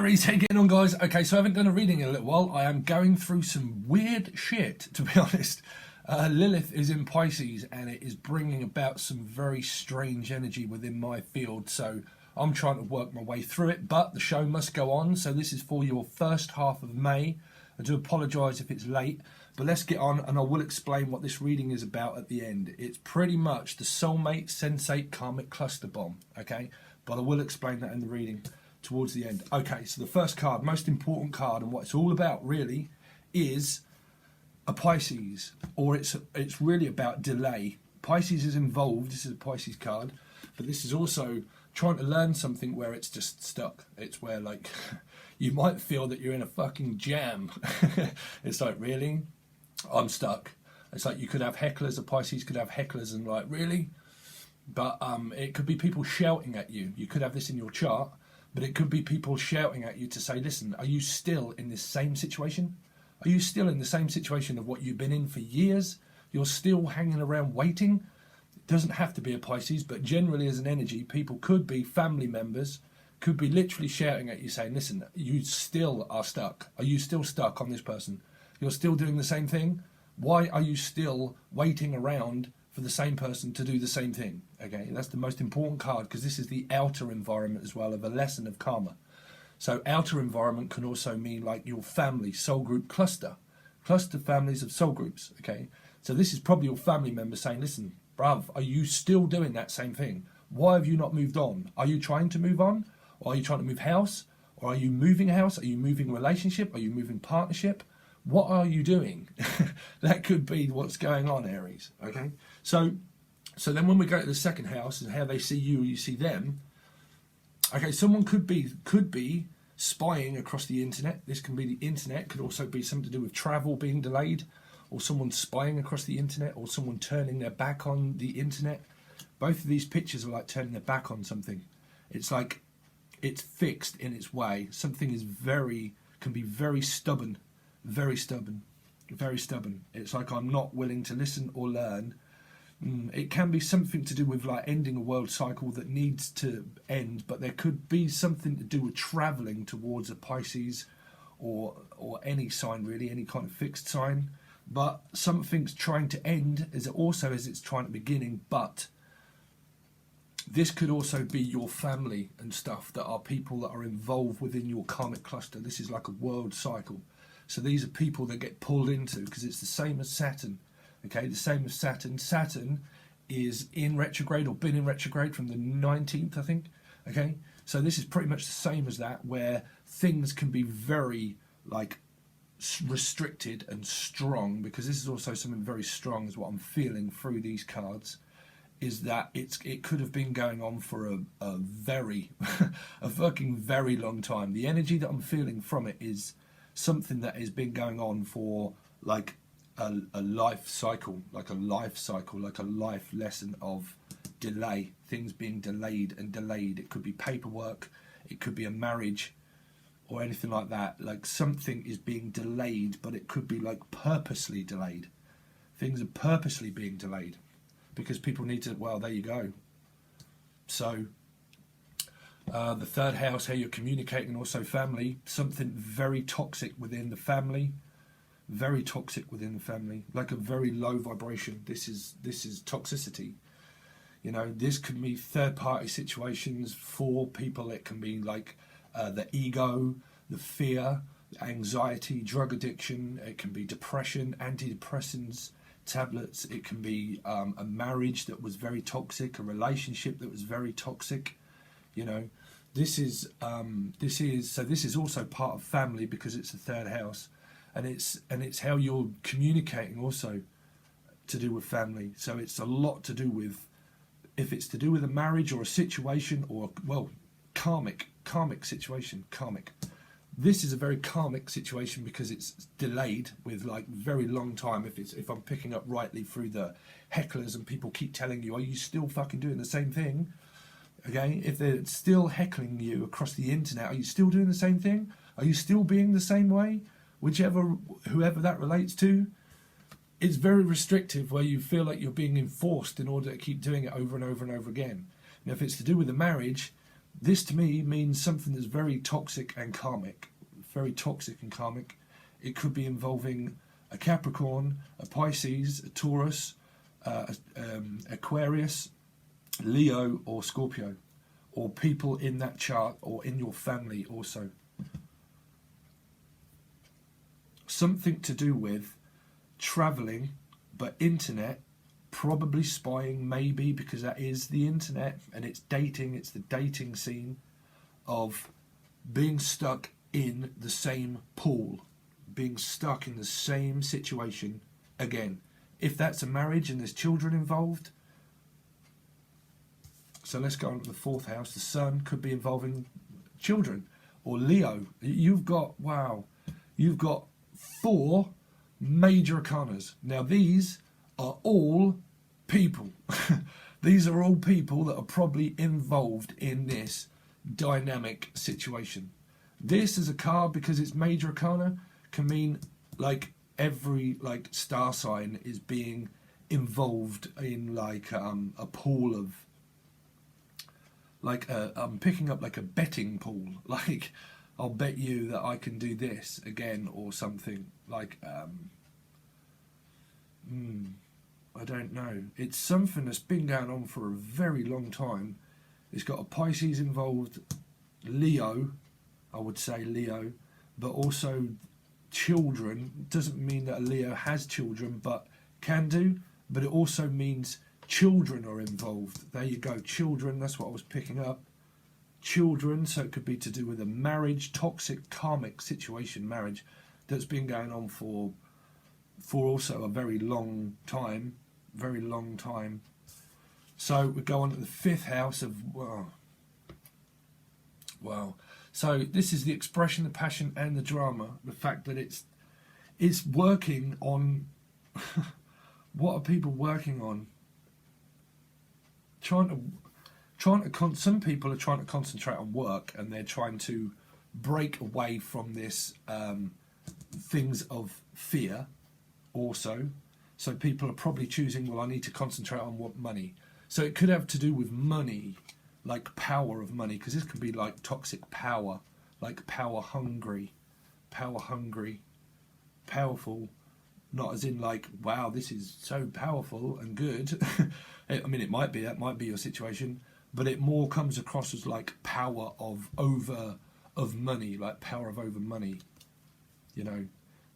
Aries, how you getting on, guys? Okay, so I haven't done a reading in a little while. I am going through some weird shit, to be honest. Lilith is in Pisces and it is bringing about some very strange energy within my field, so I'm trying to work my way through it, but the show must go on. So this is for your first half of May. I do apologise if it's late, but let's get on and I will explain what this reading is about at the end. It's pretty much the soulmate, sensate, karmic cluster bomb, okay? But I will explain that in the reading towards the end. Okay, so the first card, most important card, and what it's all about really is a Pisces, or it's really about delay. Pisces is involved. This is a Pisces card, but this is also trying to learn something where it's just stuck. It's where, like, you might feel that you're in a fucking jam. It's like, really? I'm stuck. It's like you could have hecklers, a Pisces could have hecklers, and like, really? But it could be people shouting at you. You could have this in your chart, but it could be people shouting at you to say, listen, are you still in this same situation? Are you still in the same situation of what you've been in for years? You're still hanging around waiting? It doesn't have to be a Pisces, but generally as an energy, people could be family members, could be literally shouting at you saying, listen, you still are stuck. Are you still stuck on this person? You're still doing the same thing? Why are you still waiting around for the same person to do the same thing? Okay, that's the most important card, because this is the outer environment as well of a lesson of karma. So outer environment can also mean like your family, soul group cluster families of soul groups, okay? So this is probably your family member saying, listen, bruv, are you still doing that same thing? Why have you not moved on? Are you trying to move on? Or are you trying to move house? Or are you moving house? Are you moving relationship? Are you moving partnership? What are you doing? That could be what's going on, Aries, okay? So then when we go to the second house and how they see you, you see them, okay, someone could be spying across the internet. This can be the internet, could also be something to do with travel being delayed, or someone spying across the internet, or someone turning their back on the internet. Both of these pictures are like turning their back on something. It's like it's fixed in its way. Something is can be very stubborn, very stubborn, very stubborn. It's like, I'm not willing to listen or learn. It can be something to do with like ending a world cycle that needs to end, but there could be something to do with traveling towards a Pisces or any sign really, any kind of fixed sign. But something's trying to end as it's trying to beginning. But this could also be your family and stuff that are people that are involved within your karmic cluster. This is like a world cycle. So these are people that get pulled into, because it's the same as Saturn. Okay, the same as Saturn. Saturn is in retrograde, or been in retrograde from the 19th, I think. Okay, so this is pretty much the same as that, where things can be very like restricted and strong, because this is also something very strong, is what I'm feeling through these cards, is that it could have been going on for a very, a fucking very long time. The energy that I'm feeling from it is something that has been going on for like a life cycle, like a life lesson of delay, things being delayed and delayed. It could be paperwork, it could be a marriage or anything like that. Like something is being delayed, but it could be like purposely delayed. Things are purposely being delayed because people need to, well, there you go. So the third house, how you're communicating, also family, something very toxic within the family. Very toxic within the family, like a very low vibration. This is toxicity. You know, this could be third-party situations for people. It can be like the ego, the fear, anxiety, drug addiction. It can be depression, antidepressants, tablets. It can be a marriage that was very toxic, a relationship that was very toxic. You know, this is also part of family, because it's the third house. And it's how you're communicating also to do with family. So it's a lot to do with, if it's to do with a marriage or a situation, or, well, karmic situation, karmic. This is a very karmic situation because it's delayed with like very long time. If I'm picking up rightly through the hecklers and people keep telling you, are you still fucking doing the same thing? Okay, if they're still heckling you across the internet, are you still doing the same thing? Are you still being the same way? Whoever that relates to, it's very restrictive, where you feel like you're being enforced in order to keep doing it over and over and over again. Now, if it's to do with a marriage, This to me means something that's very toxic and karmic. Very toxic and karmic. It could be involving a Capricorn, a Pisces, a Taurus, Aquarius, Leo or Scorpio, or people in that chart or in your family also. Something to do with travelling, but internet, probably spying, maybe, because that is the internet and it's dating, it's the dating scene of being stuck in the same pool, being stuck in the same situation again. If that's a marriage and there's children involved, so let's go on to the fourth house. The sun could be involving children. Or Leo. You've got, wow, you've got 4 major arcanas. Now these are all people. These are all people that are probably involved in this dynamic situation. This is a card, because it's major arcana, can mean like every like star sign is being involved in like a pool of, like I'm picking up like a betting pool, like I'll bet you that I can do this again or something, like I don't know. It's something that's been going on for a very long time. It's got a Pisces involved, Leo, I would say Leo, but also children. Doesn't mean that a Leo has children, but can do, but it also means children are involved. There you go, children, that's what I was picking up. Children, so it could be to do with a marriage, toxic, karmic situation, marriage, that's been going on for also a very long time. Very long time. So we go on to the 5th house of, wow. So this is the expression, the passion and the drama. The fact that it's working on, what are people working on? Some people are trying to concentrate on work, and they're trying to break away from this things of fear also. So people are probably choosing, well, I need to concentrate on what money. So it could have to do with money, like power of money, because this could be like toxic power, like power hungry, powerful, not as in like, wow, this is so powerful and good. I mean, it might be, that might be your situation, but it more comes across as like power of money, like power of over money. You know,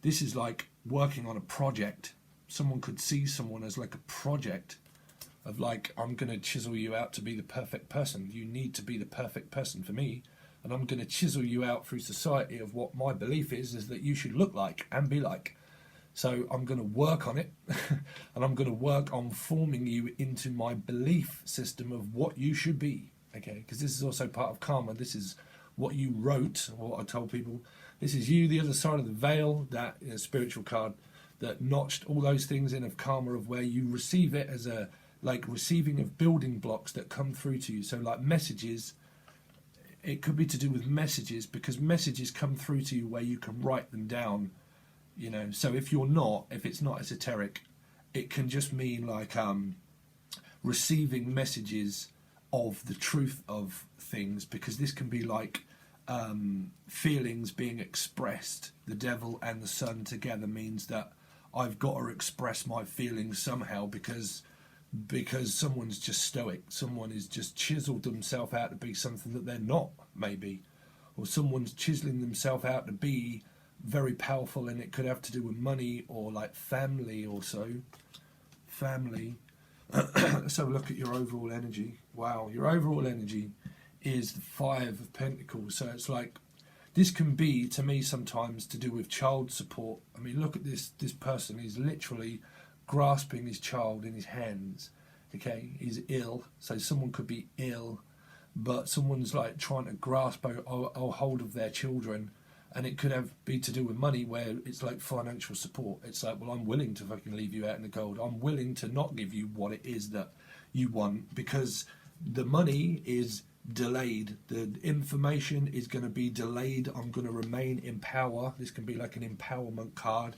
this is like working on a project. Someone could see someone as like a project of like, I'm going to chisel you out to be the perfect person. You need to be the perfect person for me. And I'm going to chisel you out through society of what my belief is that you should look like and be like. So I'm going to work on it, and I'm going to work on forming you into my belief system of what you should be. Okay, because this is also part of karma. This is what you wrote, or what I told people. This is you, the other side of the veil, that spiritual card that notched all those things in of karma, of where you receive it as a, like receiving of building blocks that come through to you. So like messages, it could be to do with messages, because messages come through to you where you can write them down. You know, so if it's not esoteric, it can just mean like receiving messages of the truth of things, because this can be like feelings being expressed. The devil and the sun together means that I've got to express my feelings somehow, because someone's just stoic, someone is just chiseled themselves out to be something that they're not, maybe, or someone's chiseling themselves out to be very powerful, and it could have to do with money or like family also. Family. Let's have a look at your overall energy. Wow, your overall energy is the 5 of Pentacles. So it's like, this can be, to me, sometimes to do with child support. I mean, look at this person. He's literally grasping his child in his hands. Okay, he's ill. So someone could be ill, but someone's like trying to grasp a hold of their children. And it could be to do with money, where it's like financial support. It's like, well, I'm willing to fucking leave you out in the cold. I'm willing to not give you what it is that you want, because the money is delayed. The information is going to be delayed. I'm going to remain in power. This can be like an empowerment card.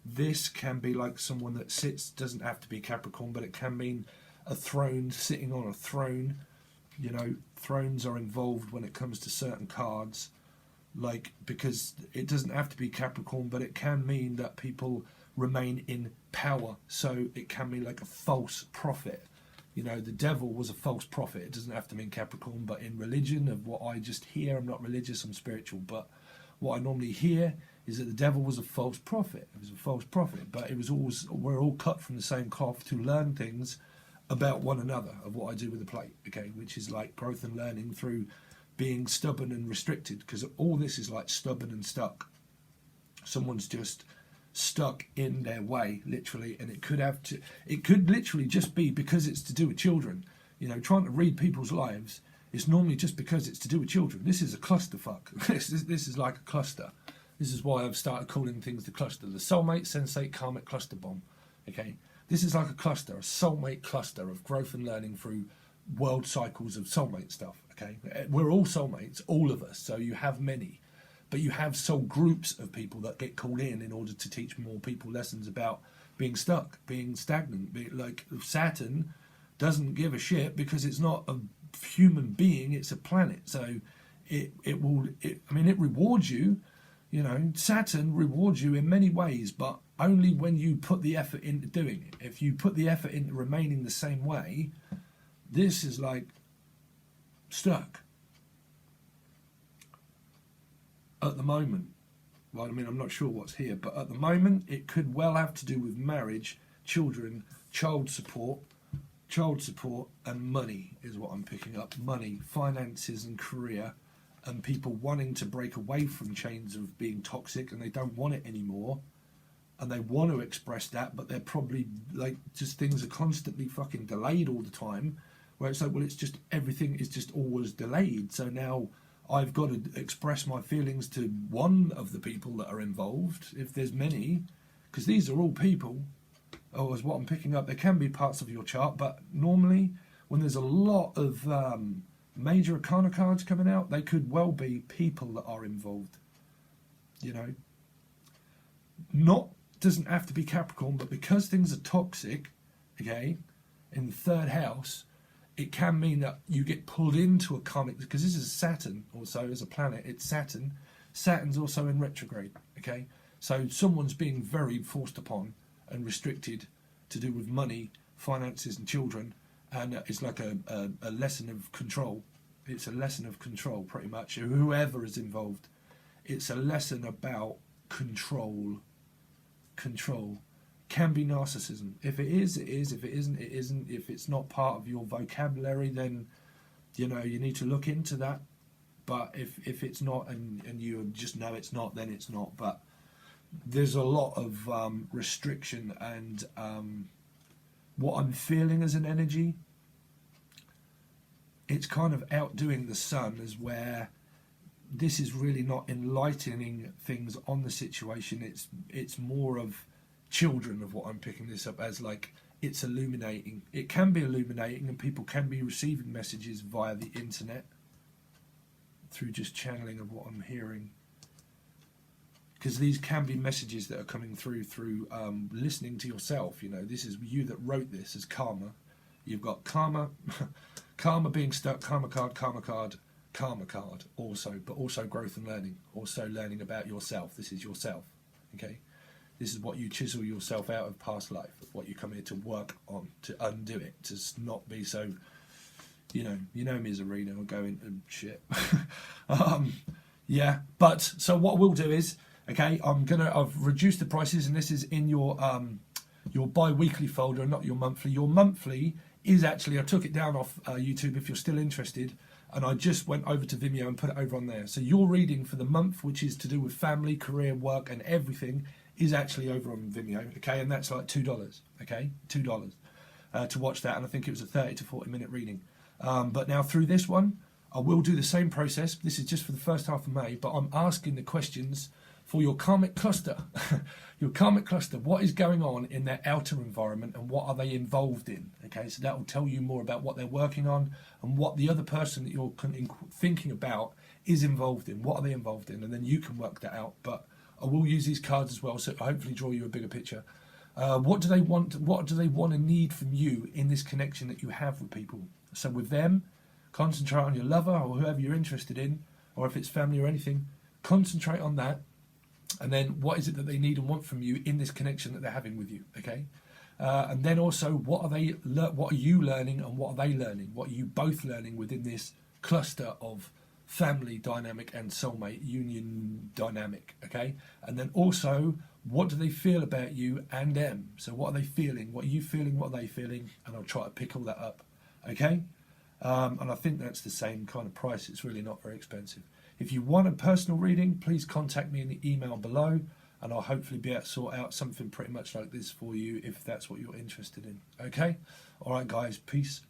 This can be like someone that sits, doesn't have to be Capricorn, but it can mean a throne, sitting on a throne. You know, thrones are involved when it comes to certain cards, like, because it doesn't have to be Capricorn, but it can mean that people remain in power. So it can be like a false prophet. You know, the devil was a false prophet. It doesn't have to mean Capricorn, but in religion, of what I just hear, I'm not religious, I'm spiritual, but what I normally hear is that the devil was a false prophet. It was a false prophet, but it was always, we're all cut from the same cloth to learn things about one another, of what I do with the plate, okay, which is like growth and learning through being stubborn and restricted, because all this is like stubborn and stuck. Someone's just stuck in their way, literally, and it could literally just be because it's to do with children. You know, trying to read people's lives is normally just because it's to do with children. This is a clusterfuck. This is like a cluster. This is why I've started calling things the cluster, the soulmate, sensate, karmic cluster bomb. Okay, this is like a cluster, a soulmate cluster of growth and learning through world cycles of soulmate stuff. Okay, we're all soulmates, all of us. So you have many. But you have soul groups of people that get called in order to teach more people lessons about being stuck, being stagnant. Like Saturn doesn't give a shit because it's not a human being, it's a planet. So it rewards you. You know, Saturn rewards you in many ways, but only when you put the effort into doing it. If you put the effort into remaining the same way, this is like stuck. At the moment, well, I mean, I'm not sure what's here, but at the moment, it could well have to do with marriage, children, child support, and money is what I'm picking up. Money, finances, and career, and people wanting to break away from chains of being toxic, and they don't want it anymore, and they want to express that, but they're probably like, just things are constantly fucking delayed all the time, where it's like, well, it's just, everything is just always delayed. So now I've got to express my feelings to one of the people that are involved, if there's many, because these are all people, or is what I'm picking up. There can be parts of your chart, but normally when there's a lot of major arcana cards coming out, they could well be people that are involved. You know, not, doesn't have to be Capricorn, but because things are toxic, okay, in the third house, it can mean that you get pulled into a karmic, because this is Saturn also as a planet. It's Saturn. Saturn's also in retrograde, okay? So someone's being very forced upon and restricted to do with money, finances and children, and it's like a lesson of control. It's a lesson of control, pretty much. Whoever is involved, it's a lesson about control. Control. Can be narcissism. If it is, it is. If it isn't, it isn't. If it's not part of your vocabulary, then, you know, you need to look into that. But if it's not, and you just know it's not, then it's not. But there's a lot of restriction, and what I'm feeling as an energy, it's kind of outdoing the sun, as where this is really not enlightening things on the situation. It's more of children, of what I'm picking this up as. Like, it's illuminating. It can be illuminating, and people can be receiving messages via the internet through just channeling of what I'm hearing, because these can be messages that are coming through listening to yourself. You know, this is you that wrote this as karma. You've got karma karma being stuck, karma card also, but also growth and learning, also learning about yourself. This is yourself, okay? This is what you chisel yourself out of past life, what you come here to work on, to undo it, to not be so, you know me as a reader, I'll go into shit. Yeah, but so what we'll do is, okay, I've reduced the prices, and this is in your bi-weekly folder, not your monthly. Your monthly is actually, I took it down off YouTube if you're still interested, and I just went over to Vimeo and put it over on there. So your reading for the month, which is to do with family, career, work, and everything, is actually over on Vimeo, okay, and that's like $2, okay, $2 to watch that, and I think it was a 30 to 40 minute reading. But now through this one, I will do the same process. This is just for the first half of May, but I'm asking the questions for your karmic cluster. Your karmic cluster, what is going on in their outer environment, and what are they involved in? Okay, so that will tell you more about what they're working on, and what the other person that you're thinking about is involved in. What are they involved in? And then you can work that out. But I will use these cards as well, so hopefully draw you a bigger picture. What do they want? What do they want and need from you in this connection that you have with people? So with them, Concentrate on your lover or whoever you're interested in, or if it's family or anything, concentrate on that. And then what is it that they need and want from you in this connection that they're having with you, okay? And then also, what are you learning and what are they learning? What are you both learning within this cluster of family dynamic and soulmate union dynamic, okay? And then also, what do they feel about you and them? So what are they feeling? What are you feeling? What are they feeling? And I'll try to pick all that up, okay? And I think that's the same kind of price. It's really not very expensive. If you want a personal reading, please contact me in the email below, and I'll hopefully be able to sort out something pretty much like this for you if that's what you're interested in. Okay? All right, guys. Peace.